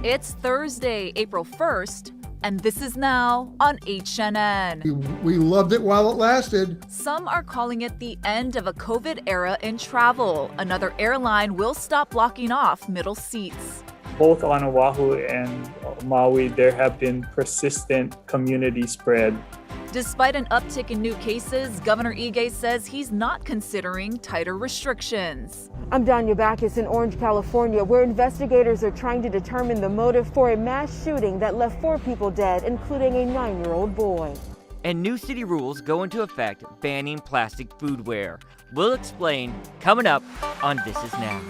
It's Thursday, April 1st, and this is now on HNN. We loved it while it lasted. Some are calling it the end of a COVID era in travel. Another airline will stop blocking off middle seats. Both on Oahu and Maui, there have been persistent community spread. Despite an uptick in new cases, Governor Ige says he's not considering tighter restrictions. I'm Danya Backus in Orange, California, where investigators are trying to determine the motive for a mass shooting that left 4 people dead, including a 9-year-old boy. And new city rules go into effect banning plastic foodware. We'll explain coming up on This Is Now.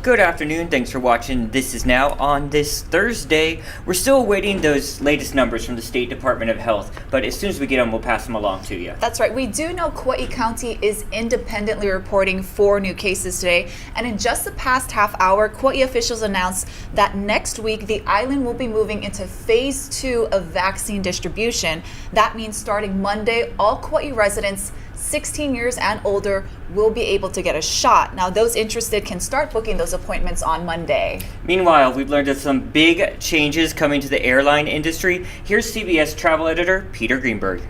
Good afternoon, thanks for watching This Is Now on this Thursday. We're still awaiting those latest numbers from the State Department of Health, but as soon as we get them, we'll pass them along to you. That's right. We do know Kauai County is independently reporting 4 new cases today, and in just the past half hour, Kauai officials announced that next week the island will be moving into phase 2 of vaccine distribution. That means starting Monday, all Kauai residents 16 years and older will be able to get a shot. Now, those interested can start booking those appointments on Monday. Meanwhile, we've learned of some big changes coming to the airline industry. Here's CBS travel editor Peter Greenberg.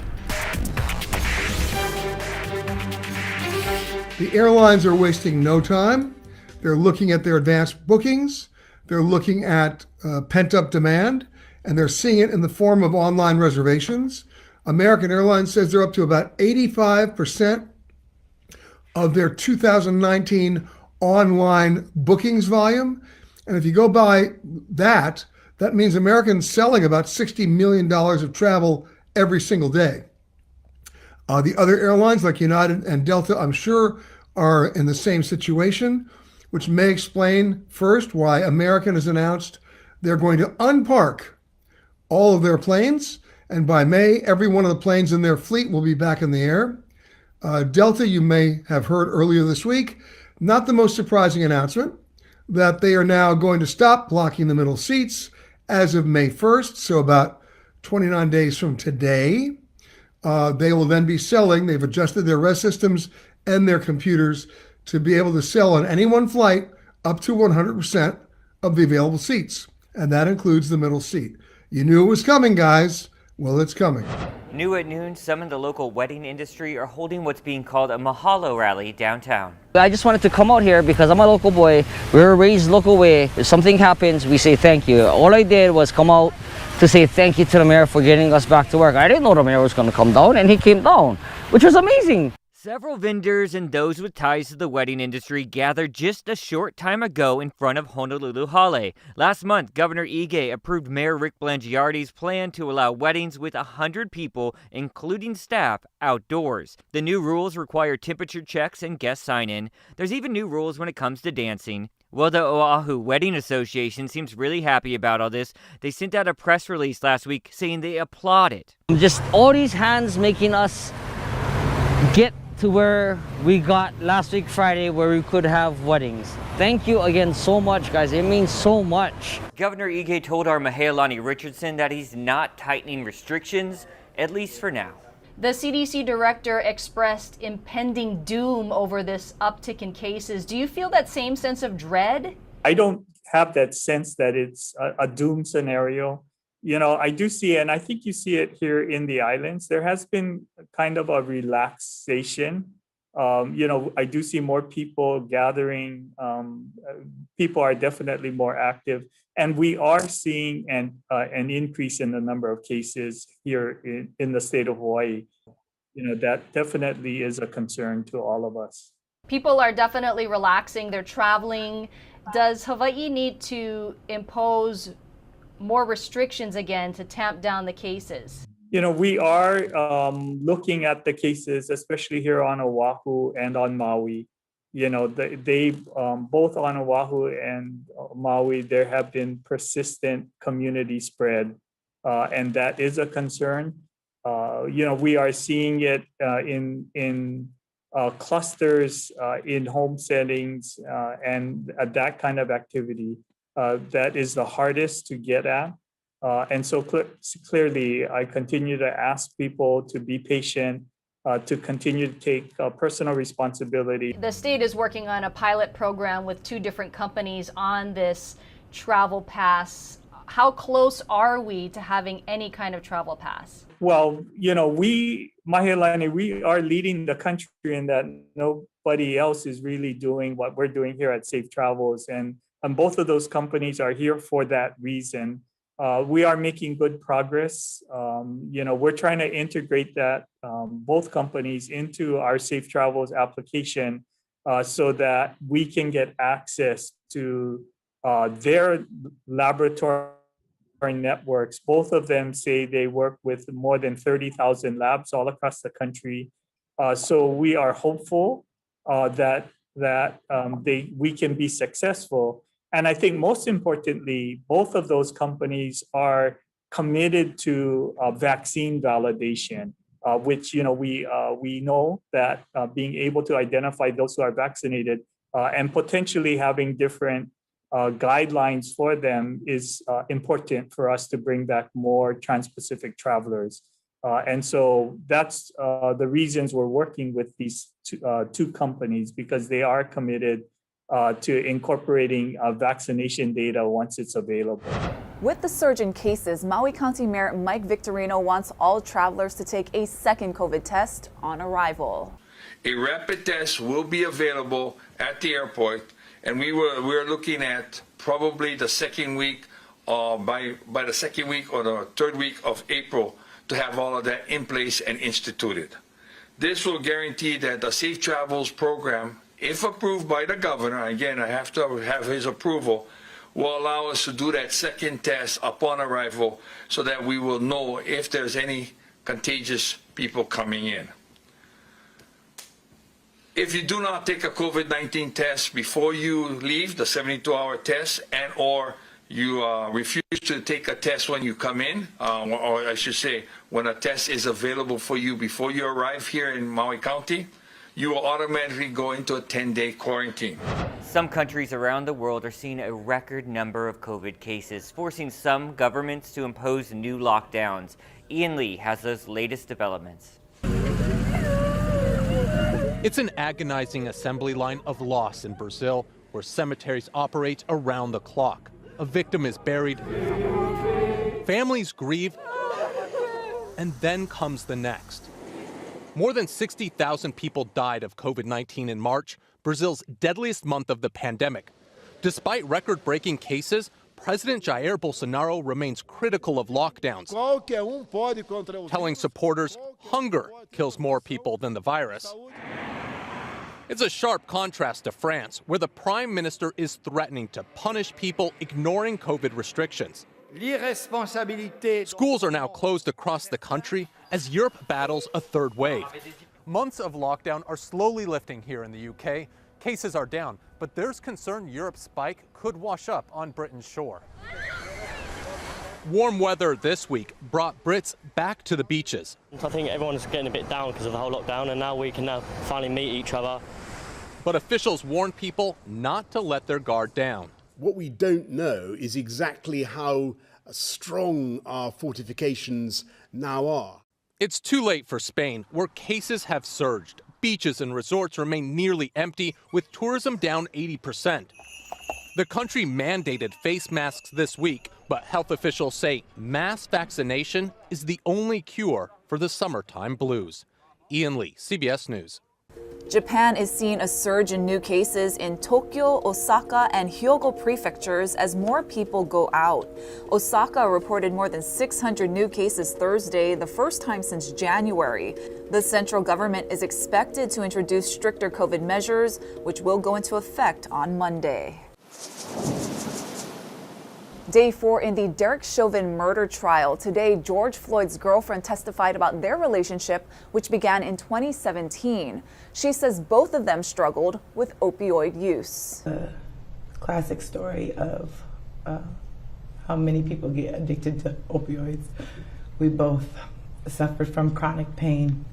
The airlines are wasting no time. They're looking at their advanced bookings. They're looking at pent-up demand, and they're seeing it in the form of online reservations. American Airlines says they're up to about 85% of their 2019 online bookings volume. And if you go by that, that means Americans selling about $60 million of travel every single day. The other airlines like United and Delta, I'm sure, are in the same situation, which may explain first why American has announced they're going to unpark all of their planes. And by May, every one of the planes in their fleet will be back in the air. Delta, you may have heard earlier this week, not the most surprising announcement, that they are now going to stop blocking the middle seats as of May 1st, so about 29 days from today. They will then be selling, they've adjusted their res systems and their computers to be able to sell on any one flight up to 100% of the available seats. And that includes the middle seat. You knew it was coming, guys. Well, it's coming. New at noon, some in the local wedding industry are holding what's being called a mahalo rally downtown. I just wanted to come out here because I'm a local boy. We were raised local way. If something happens, we say thank you. All I did was come out to say thank you to the mayor for getting us back to work. I didn't know the mayor was going to come down, and he came down, which was amazing. Several vendors and those with ties to the wedding industry gathered just a short time ago in front of Honolulu Hale. Last month, Governor Ige approved Mayor Rick Blangiardi's plan to allow weddings with 100 people, including staff, outdoors. The new rules require temperature checks and guest sign-in. There's even new rules when it comes to dancing. Well, the Oahu Wedding Association seems really happy about all this. They sent out a press release last week saying they applaud it. Just all these hands making us get to where we got last week Friday, where we could have weddings. Thank you again so much, guys. It means so much. Governor Ige told our Mahealani Richardson that he's not tightening restrictions, at least for now. The CDC director expressed impending doom over this uptick in cases. Do you feel that same sense of dread? I don't have that sense that it's a doom scenario. You know, I do see, and I think you see it here in the islands, there has been kind of a relaxation. I do see more people gathering. People are definitely more active. And we are seeing an increase in the number of cases here in the state of Hawaii. That definitely is a concern to all of us. People are definitely relaxing. They're traveling. Does Hawaii need to impose more restrictions again to tamp down the cases? We are looking at the cases, especially here on Oahu and on Maui. They both on Oahu and Maui, there have been persistent community spread, and that is a concern. We are seeing it in clusters, in home settings, and that kind of activity. that is the hardest to get at. And so clearly, I continue to ask people to be patient, to continue to take personal responsibility. The state is working on a pilot program with 2 different companies on this travel pass. How close are we to having any kind of travel pass? Well, Mahilani, we are leading the country in that nobody else is really doing what we're doing here at Safe Travels. And both of those companies are here for that reason. We are making good progress. We're trying to integrate that, both companies, into our Safe Travels application so that we can get access to their laboratory networks. Both of them say they work with more than 30,000 labs all across the country. So we are hopeful that we can be successful. And I think most importantly, both of those companies are committed to vaccine validation, which we know that being able to identify those who are vaccinated and potentially having different guidelines for them is important for us to bring back more trans-Pacific travelers. And so that's the reasons we're working with these two companies, because they are committed to incorporating vaccination data once it's available. With the surge in cases, Maui County Mayor Mike Victorino wants all travelers to take a second COVID test on arrival. A rapid test will be available at the airport, and we're looking at probably the second week, by the second week or the third week of April, to have all of that in place and instituted. This will guarantee that the Safe Travels program, if approved by the governor, again, I have to have his approval, will allow us to do that second test upon arrival so that we will know if there's any contagious people coming in. If you do not take a COVID-19 test before you leave, the 72-hour test, and or you refuse to take a test when you come in, or I should say, when a test is available for you before you arrive here in Maui County, you will automatically go into a 10-day quarantine. Some countries around the world are seeing a record number of COVID cases, forcing some governments to impose new lockdowns. Ian Lee has those latest developments. It's an agonizing assembly line of loss in Brazil, where cemeteries operate around the clock. A victim is buried, families grieve, and then comes the next. More than 60,000 people died of COVID-19 in March, Brazil's deadliest month of the pandemic. Despite record-breaking cases, President Jair Bolsonaro remains critical of lockdowns, telling supporters hunger kills more people than the virus. It's a sharp contrast to France, where the Prime Minister is threatening to punish people ignoring COVID restrictions. Schools are now closed across the country as Europe battles a third wave. Months of lockdown are slowly lifting here in the UK. Cases are down, but there's concern Europe's spike could wash up on Britain's shore. Warm weather this week brought Brits back to the beaches. I think everyone's getting a bit down because of the whole lockdown, and now we can finally meet each other. But officials warn people not to let their guard down. What we don't know is exactly how strong our fortifications now are. It's too late for Spain, where cases have surged. Beaches and resorts remain nearly empty, with tourism down 80%. The country mandated face masks this week, but health officials say mass vaccination is the only cure for the summertime blues. Ian Lee, CBS News. Japan is seeing a surge in new cases in Tokyo, Osaka, and Hyogo prefectures as more people go out. Osaka reported more than 600 new cases Thursday, the first time since January. The central government is expected to introduce stricter COVID measures, which will go into effect on Monday. Day 4 in the Derek Chauvin murder trial. Today, George Floyd's girlfriend testified about their relationship, which began in 2017. She says both of them struggled with opioid use. A classic story of how many people get addicted to opioids. We both suffered from chronic pain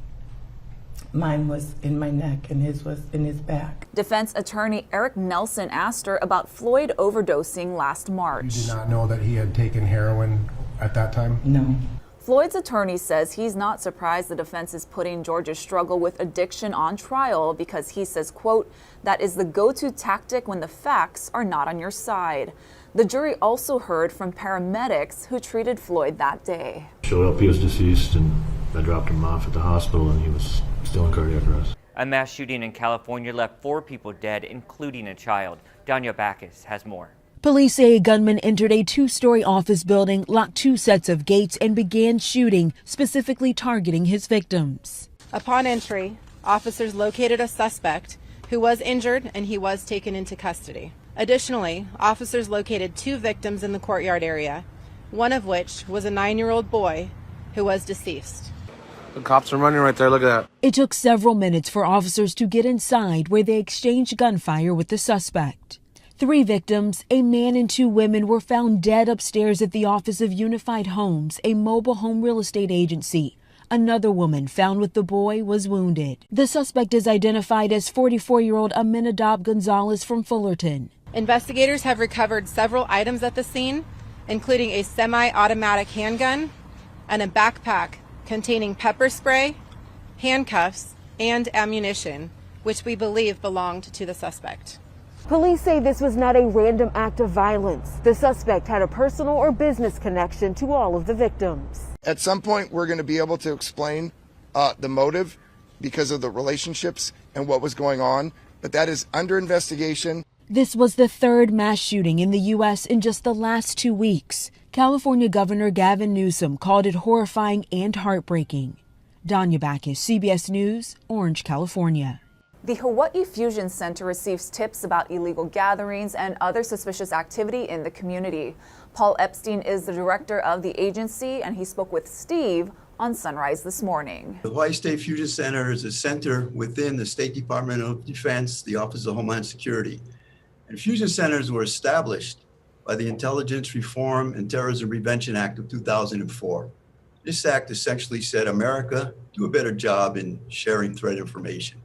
Mine was in my neck and his was in his back. Defense attorney Eric Nelson asked her about Floyd overdosing last March. You did not know that he had taken heroin at that time? No. Floyd's attorney says he's not surprised the defense is putting George's struggle with addiction on trial because he says, quote, that is the go-to tactic when the facts are not on your side. The jury also heard from paramedics who treated Floyd that day. Showed up, he was deceased, and I dropped him off at the hospital, and he was still in cardiac arrest. A mass shooting in California left 4 people dead, including a child. Danya Backus has more. Police say a gunman entered a 2-story office building, locked 2 sets of gates, and began shooting, specifically targeting his victims. Upon entry, officers located a suspect who was injured and he was taken into custody. Additionally, officers located 2 victims in the courtyard area, one of which was a 9-year-old boy who was deceased. The cops are running right there, look at that. It took several minutes for officers to get inside, where they exchanged gunfire with the suspect. 3 victims, a man and 2 women, were found dead upstairs at the Office of Unified Homes, a mobile home real estate agency. Another woman found with the boy was wounded. The suspect is identified as 44-year-old Aminadab Gonzalez from Fullerton. Investigators have recovered several items at the scene, including a semi-automatic handgun and a backpack containing pepper spray, handcuffs, and ammunition, which we believe belonged to the suspect. Police say this was not a random act of violence. The suspect had a personal or business connection to all of the victims. At some point, we're going to be able to explain the motive because of the relationships and what was going on, but that is under investigation. This was the 3rd mass shooting in the U.S. in just the last 2 weeks. California Governor Gavin Newsom called it horrifying and heartbreaking. Danya Backus, CBS News, Orange, California. The Hawaii Fusion Center receives tips about illegal gatherings and other suspicious activity in the community. Paul Epstein is the director of the agency, and he spoke with Steve on Sunrise this morning. The Hawaii State Fusion Center is a center within the State Department of Defense, the Office of Homeland Security. And fusion centers were established by the Intelligence Reform and Terrorism Prevention Act of 2004. This act essentially said, America, do a better job in sharing threat information.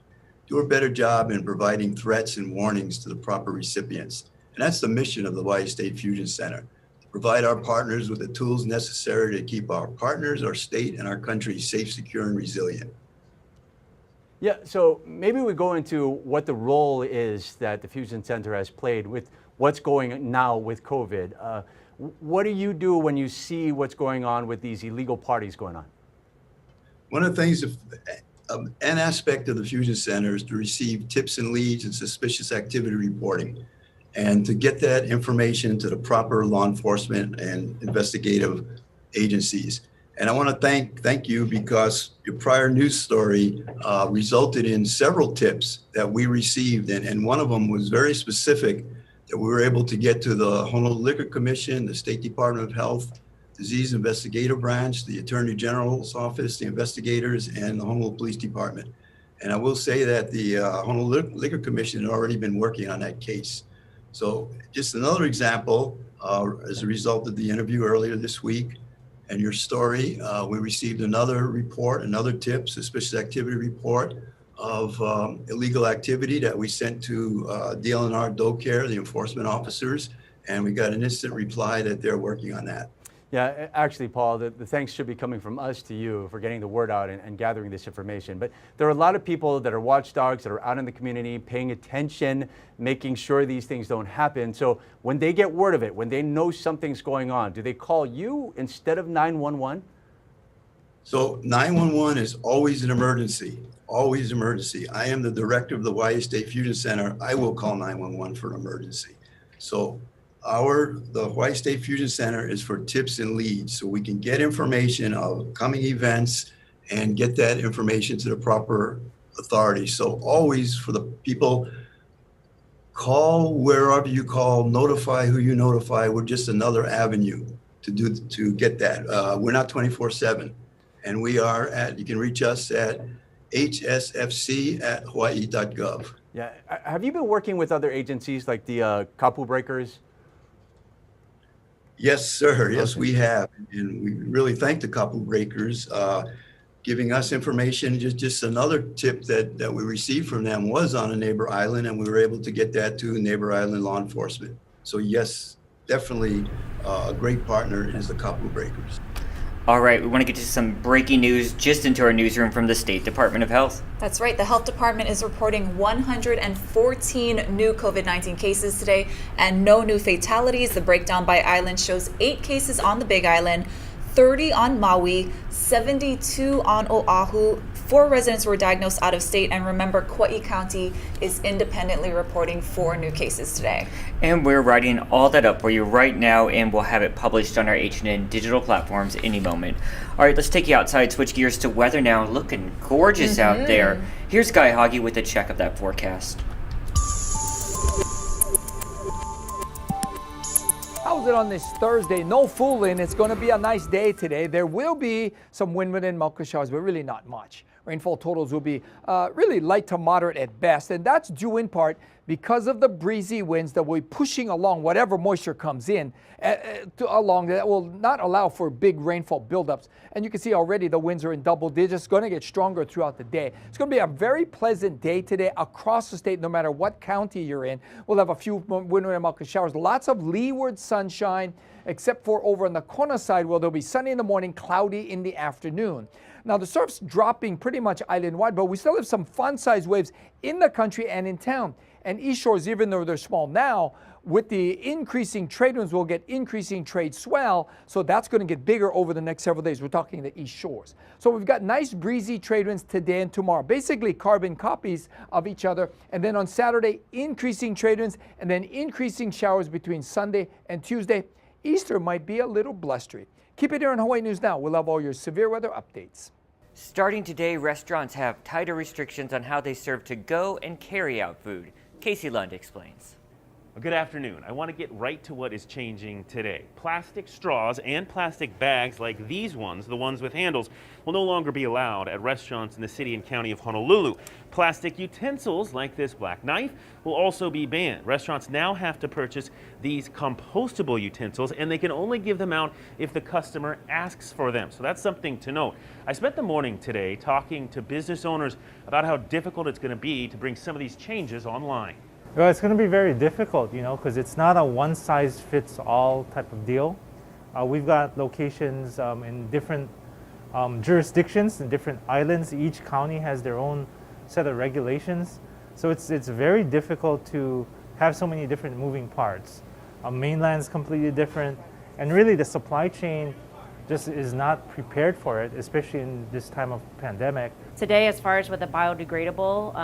Do a better job in providing threats and warnings to the proper recipients. And that's the mission of the Hawaii State Fusion Center, to provide our partners with the tools necessary to keep our partners, our state, and our country safe, secure, and resilient. Yeah, so maybe we go into what the role is that the Fusion Center has played with what's going now with COVID. What do you do when you see what's going on with these illegal parties going on? One of the things, an aspect of the Fusion Center is to receive tips and leads and suspicious activity reporting, and to get that information to the proper law enforcement and investigative agencies. And I want to thank you, because your prior news story resulted in several tips that we received, and one of them was very specific, that we were able to get to the Honolulu Liquor Commission, the State Department of Health, Disease Investigative Branch, the Attorney General's Office, the investigators, and the Honolulu Police Department. And I will say that the Honolulu Liquor Commission had already been working on that case. So just another example, as a result of the interview earlier this week and your story, we received another report, another tip, suspicious activity report of illegal activity that we sent to DLNR DoCare, the enforcement officers, and we got an instant reply that they're working on that. Yeah, actually, Paul, the thanks should be coming from us to you for getting the word out and gathering this information. But there are a lot of people that are watchdogs that are out in the community paying attention, making sure these things don't happen. So when they get word of it, when they know something's going on, do they call you instead of 911? So 911 is always an emergency, always emergency. I am the director of the Hawaii State Fusion Center. I will call 911 for an emergency. So the Hawaii State Fusion Center is for tips and leads, so we can get information of coming events and get that information to the proper authorities. So always, for the people, call wherever you call, notify who you notify. We're just another avenue to get that. We're not 24/7, and we are you can reach us at hsfc@hawaii.gov. Yeah, have you been working with other agencies like the Kapu Breakers? Yes, sir. Yes, we have. And we really thank the Kapu Breakers. giving us information. Just another tip that we received from them was on a neighbor island, and we were able to get that to neighbor island law enforcement. So yes, definitely a great partner is the Kapu Breakers. All right, we want to get to some breaking news just into our newsroom from the State Department of Health. That's right. The health department is reporting 114 new COVID-19 cases today and no new fatalities. The breakdown by island shows 8 cases on the Big Island, 30 on Maui, 72 on Oahu. 4 residents were diagnosed out of state, and remember, Kauai County is independently reporting 4 new cases today. And we're writing all that up for you right now, and we'll have it published on our H&N digital platforms any moment. All right, let's take you outside, switch gears to weather now. Looking gorgeous out there. Here's Guy Hoggy with a check of that forecast. How's it on this Thursday? No fooling, it's going to be a nice day today. There will be some wind and mulka showers, but really not much. Rainfall totals will be really light to moderate at best, and that's due in part because of the breezy winds that will be pushing along whatever moisture comes in along that will not allow for big rainfall buildups. And you can see already the winds are in double digits, going to get stronger throughout the day. It's going to be a very pleasant day today across the state, no matter what county you're in. We'll have a few wind and mulka showers, lots of leeward sunshine, except for over on the Kona side where there'll be sunny in the morning, cloudy in the afternoon. Now, the surf's dropping pretty much island-wide, but we still have some fun-sized waves in the country and in town. And east shores, even though they're small now, with the increasing trade winds, we'll get increasing trade swell, so that's going to get bigger over the next several days. We're talking the east shores. So we've got nice breezy trade winds today and tomorrow, basically carbon copies of each other. And then on Saturday, increasing trade winds, and then increasing showers between Sunday and Tuesday. Easter might be a little blustery. Keep it here on Hawaii News Now. We'll have all your severe weather updates. Starting today, restaurants have tighter restrictions on how they serve to-go and carry-out food. Casey Lund explains. Good afternoon. I want to get right to what is changing today. Plastic straws and plastic bags like these ones, the ones with handles, will no longer be allowed at restaurants in the city and county of Honolulu. Plastic utensils like this black knife will also be banned. Restaurants now have to purchase these compostable utensils, and they can only give them out if the customer asks for them. So that's something to note. I spent the morning today talking to business owners about how difficult it's going to be to bring some of these changes online. Well, it's going to be very difficult, because it's not a one-size-fits-all type of deal. We've got locations in different jurisdictions and different islands. Each county has their own set of regulations. So it's very difficult to have so many different moving parts. Mainland's completely different, and really the supply chain just is not prepared for it, especially in this time of pandemic. Today, as far as with the biodegradable,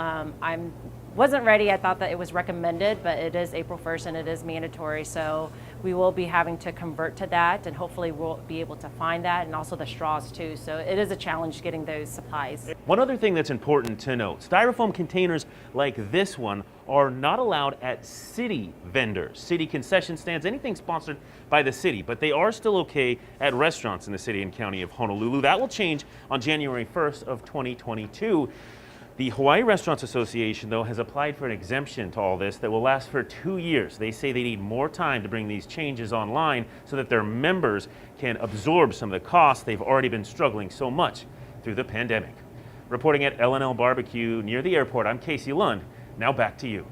wasn't ready. I thought that it was recommended, but it is April 1st and it is mandatory. So we will be having to convert to that, and hopefully we'll be able to find that, and also the straws too. So it is a challenge getting those supplies. One other thing that's important to note, styrofoam containers like this one are not allowed at city vendors, city concession stands, anything sponsored by the city, but they are still okay at restaurants in the city and county of Honolulu. That will change on January 1st of 2022. The Hawaii Restaurants Association, though, has applied for an exemption to all this that will last for 2 years. They say they need more time to bring these changes online so that their members can absorb some of the costs they've already been struggling so much through the pandemic. Reporting at L&L Barbecue near the airport, I'm Casey Lund. Now back to you.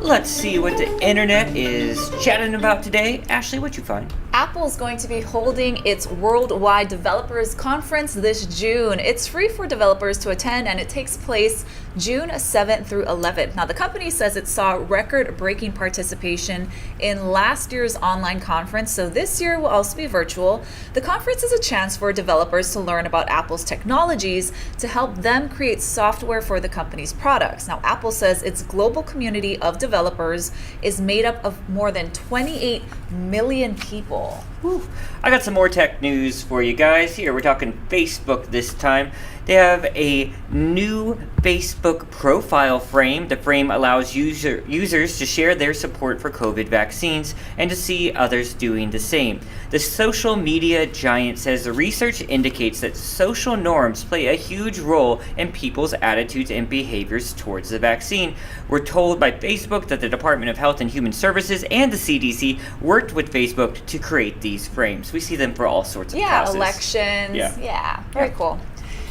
Let's see what the internet is chatting about today. Ashley, what'd you find? Apple's going to be holding its Worldwide Developers Conference this June. It's free for developers to attend, and it takes place June 7th through 11th. Now, the company says it saw record-breaking participation in last year's online conference, so this year will also be virtual. The conference is a chance for developers to learn about Apple's technologies to help them create software for the company's products. Now, Apple says its global community of developers is made up of more than 28 million people. Whew. I got some more tech news for you guys. Here, we're talking Facebook this time. They have a new Facebook profile frame. The frame allows users to share their support for COVID vaccines and to see others doing the same. The social media giant says the research indicates that social norms play a huge role in people's attitudes and behaviors towards the vaccine. We're told by Facebook that the Department of Health and Human Services and the CDC worked with Facebook to create these these frames. We see them for all sorts of Yeah, causes. elections. Yeah. Yeah, very cool.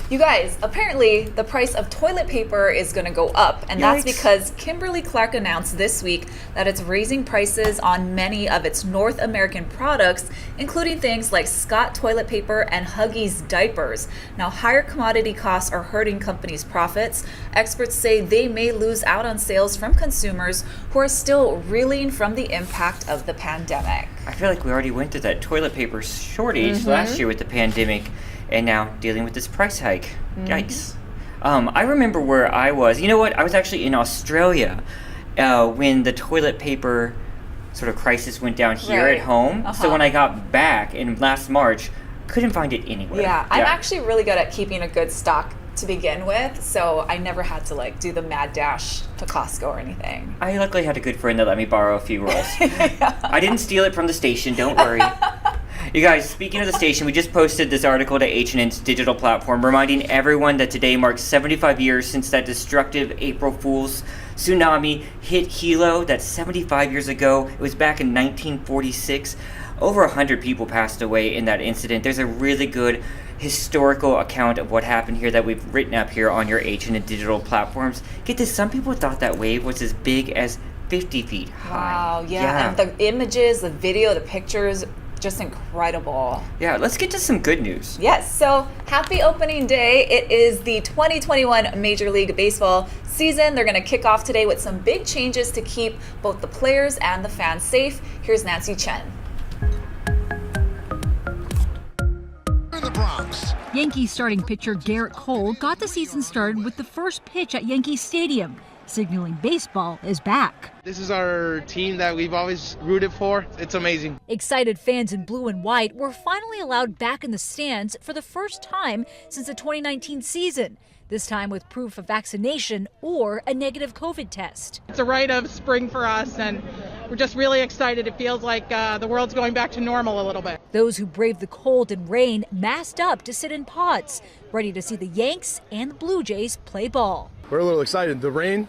You guys, apparently the price of toilet paper is going to go up, and that's Yikes. because Kimberly-Clark announced this week that it's raising prices on many of its North American products, including things like Scott toilet paper and Huggies diapers. Now, higher commodity costs are hurting companies' profits. Experts say they may lose out on sales from consumers who are still reeling from the impact of the pandemic. I feel like we already went through that toilet paper shortage last year with the pandemic, and now dealing with this price hike. Yikes. I remember where I was. You know what? I was actually in Australia when the toilet paper sort of crisis went down here at home. So when I got back in last March, couldn't find it anywhere. Yeah, I'm actually really good at keeping a good stock to begin with, so I never had to like do the mad dash to Costco or anything. I luckily had a good friend that let me borrow a few rolls. I didn't steal it from the station, don't worry. You guys, speaking of the station, we just posted this article to H&N's digital platform reminding everyone that today marks 75 years since that destructive April Fool's tsunami hit Hilo. That's 75 years ago. It was back in 1946. Over 100 people passed away in that incident. There's a really good historical account of what happened here that we've written up here on your H&N digital platforms. Get this, some people thought that wave was as big as 50 feet high. Wow, yeah. And the images, the video, the pictures, just incredible. Yeah, let's get to some good news. Yes, so happy opening day. It is the 2021 Major League Baseball season. They're going to kick off today with some big changes to keep both the players and the fans safe. Here's Nancy Chen. The Bronx. Yankees starting pitcher Garrett Cole got the season started with the first pitch at Yankee Stadium, signaling baseball is back. This is our team that we've always rooted for. It's amazing. Excited fans in blue and white were finally allowed back in the stands for the first time since the 2019 season, this time with proof of vaccination or a negative COVID test. It's a rite of spring for us, and we're just really excited. It feels like the world's going back to normal a little bit. Those who braved the cold and rain masked up to sit in pods, ready to see the Yanks and the Blue Jays play ball. We're a little excited. The rain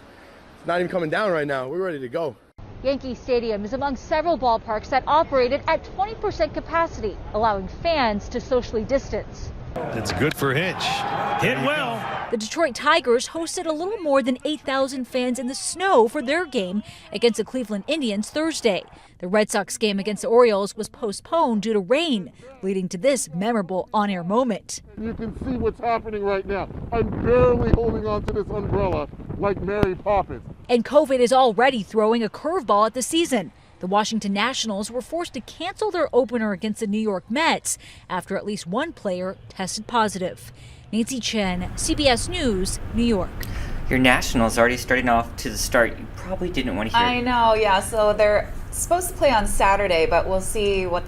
not even coming down right now. We're ready to go. Yankee Stadium is among several ballparks that operated at 20% capacity, allowing fans to socially distance. That's good for Hitch. Hit well. The Detroit Tigers hosted a little more than 8,000 fans in the snow for their game against the Cleveland Indians Thursday. The Red Sox game against the Orioles was postponed due to rain, leading to this memorable on-air moment. You can see what's happening right now. I'm barely holding on to this umbrella like Mary Poppins. And COVID is already throwing a curveball at the season. The Washington Nationals were forced to cancel their opener against the New York Mets after at least one player tested positive. Nancy Chen, CBS News, New York. Your Nationals already starting off to the start. You probably didn't want to hear. I know, yeah. So they're supposed to play on Saturday, but we'll see what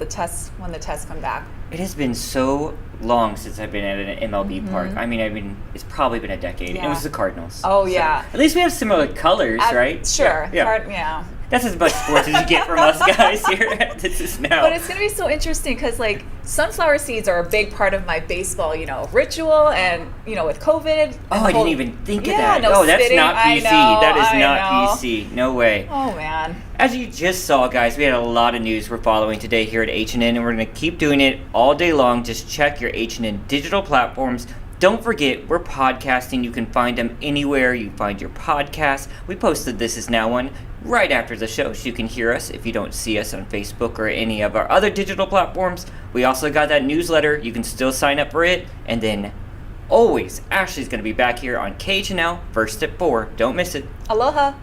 when the tests come back. It has been so long since I've been at an MLB park. I mean, it's probably been a decade. Yeah. It was the Cardinals. Oh, yeah. At least we have similar colors, right? Sure. Yeah. That's as much sports as you get from us guys here. This is now. But it's going to be so interesting because, like, sunflower seeds are a big part of my baseball, ritual. And, with COVID. Oh, I didn't even think of that. No that's spitting. not PC. That is not PC. No way. Oh, man. As you just saw, guys, we had a lot of news we're following today here at H&N, and we're going to keep doing it all day long. Just check your H&N digital platforms. Don't forget, we're podcasting. You can find them anywhere you find your podcasts. We posted This Is Now one right after the show, so you can hear us if you don't see us on Facebook or any of our other digital platforms. We also got that newsletter. You can still sign up for it. And then, always, Ashley's going to be back here on KHNL, first at 4. Don't miss it. Aloha.